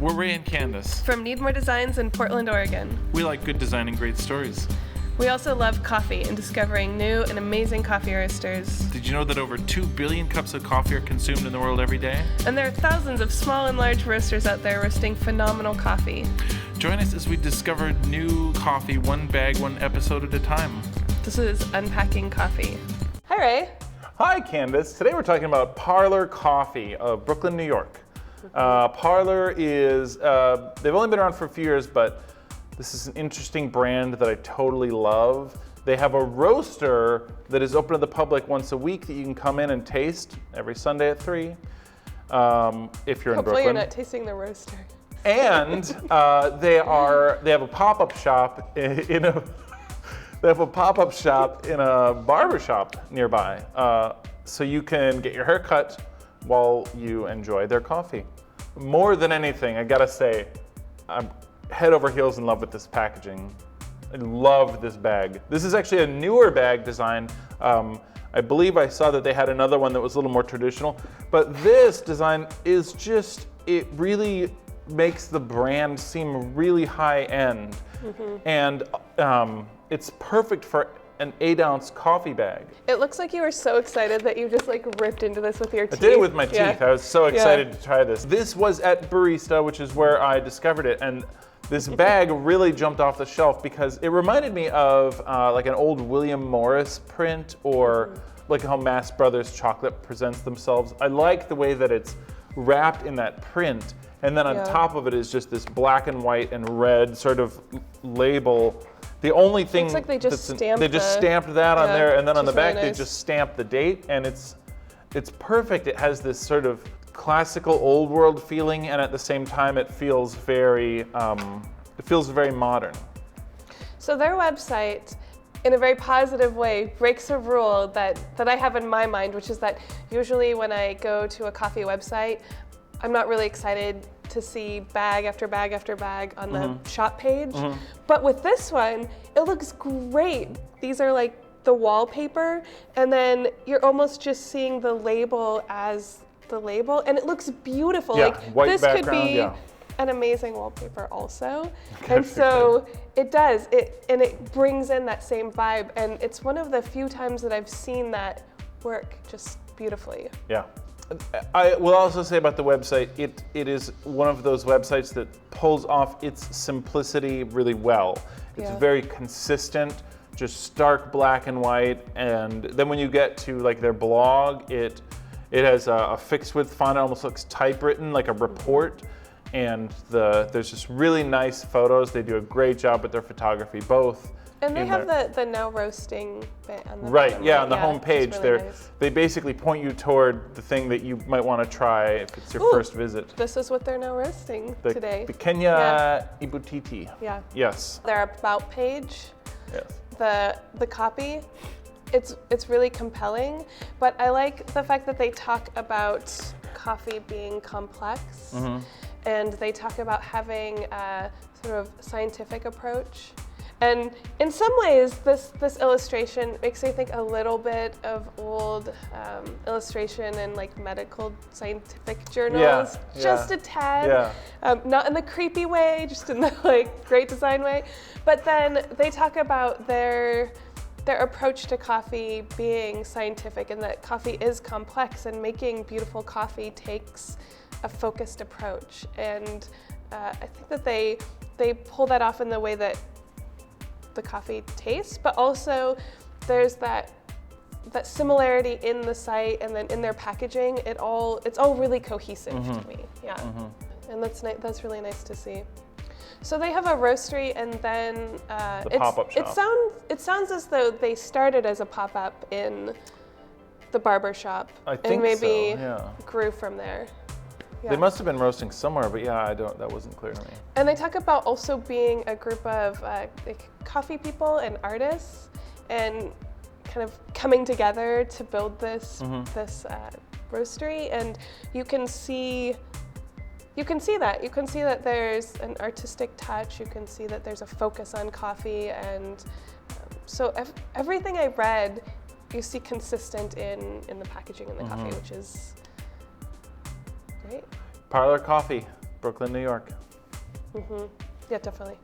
We're Ray and Candace. From Need More Designs in Portland, Oregon. We like good design and great stories. We also love coffee and discovering new and amazing coffee roasters. Did you know that over 2 billion cups of coffee are consumed in the world every day? And there are thousands of small and large roasters out there roasting phenomenal coffee. Join us as we discover new coffee, one bag, one episode at a time. This is Unpacking Coffee. Hi, Ray. Hi, Candace. Today we're talking about Parlor Coffee of Brooklyn, New York. Parlor is, they've only been around for a few years, but this is an interesting brand that I totally love. They have a roaster that is open to the public once a week that you can come in and taste every Sunday at 3 if you're in Brooklyn. Hopefully you're not tasting the roaster. And they have a pop-up shop in a barbershop nearby. So you can get your hair cut while you enjoy their coffee. More than anything, I gotta say, I'm head over heels in love with this packaging. I love this bag. This is actually a newer bag design. I believe I saw that they had another one that was a little more traditional, but this design is just, it really makes the brand seem really high end. And it's perfect for an 8-ounce coffee bag. It looks like you were so excited that you just like ripped into this with your teeth. I did it with my teeth. Yeah. I was so excited to try this. This was at Barista, which is where I discovered it. And this bag really jumped off the shelf because it reminded me of like an old William Morris print or like how Mass Brothers chocolate presents themselves. I like the way that it's wrapped in that print. And then on top of it is just this black and white and red sort of label. The only thing looks like they just stamped that on there, and then on the back really they just stamped the date, and it's perfect. It has this sort of classical old world feeling, and at the same time it feels very modern. So their website, in a very positive way, breaks a rule that I have in my mind, which is that usually when I go to a coffee website, I'm not really excited to see bag after bag after bag on the shop page. But with this one, it looks great. These are like the wallpaper, and then you're almost just seeing the label as the label, and it looks beautiful. Yeah, like white this background, could be yeah. an amazing wallpaper also. And so it does, it brings in that same vibe, and it's one of the few times that I've seen that work just beautifully. Yeah. I will also say about the website, it is one of those websites that pulls off its simplicity really well. It's very consistent, just stark black and white, and then when you get to like their blog, it has a fixed width font. It almost looks typewritten, like a report, and there's just really nice photos. They do a great job with their photography, both. And they have the now roasting bit on the right, bottom, yeah, on the home page, really nice. They basically point you toward the thing that you might want to try if it's your first visit. This is what they're now roasting today. The Kenya Ibutiti. Yeah. Yes. Their about page. Yes. The copy, it's really compelling, but I like the fact that they talk about coffee being complex, and they talk about having a sort of scientific approach. And in some ways, this illustration makes me think a little bit of old illustration in like medical scientific journals, just a tad. Not in the creepy way, just in the like great design way. But then they talk about their approach to coffee being scientific, and that coffee is complex, and making beautiful coffee takes a focused approach. And I think that they pull that off in the way that the coffee tastes, but also there's that similarity in the site, and then in their packaging, it's all really cohesive to me. And that's really nice to see. So they have a roastery, and then the pop-up shop. It sounds as though they started as a pop-up in the barbershop, and maybe grew from there. They must have been roasting somewhere, but that wasn't clear to me. And they talk about also being a group of like coffee people and artists, and kind of coming together to build this roastery. And you can see that there's an artistic touch. You can see that there's a focus on coffee, and so everything I read, you see consistent in the packaging and the coffee, which is great. Parlor Coffee. Brooklyn, New York. Yeah, definitely.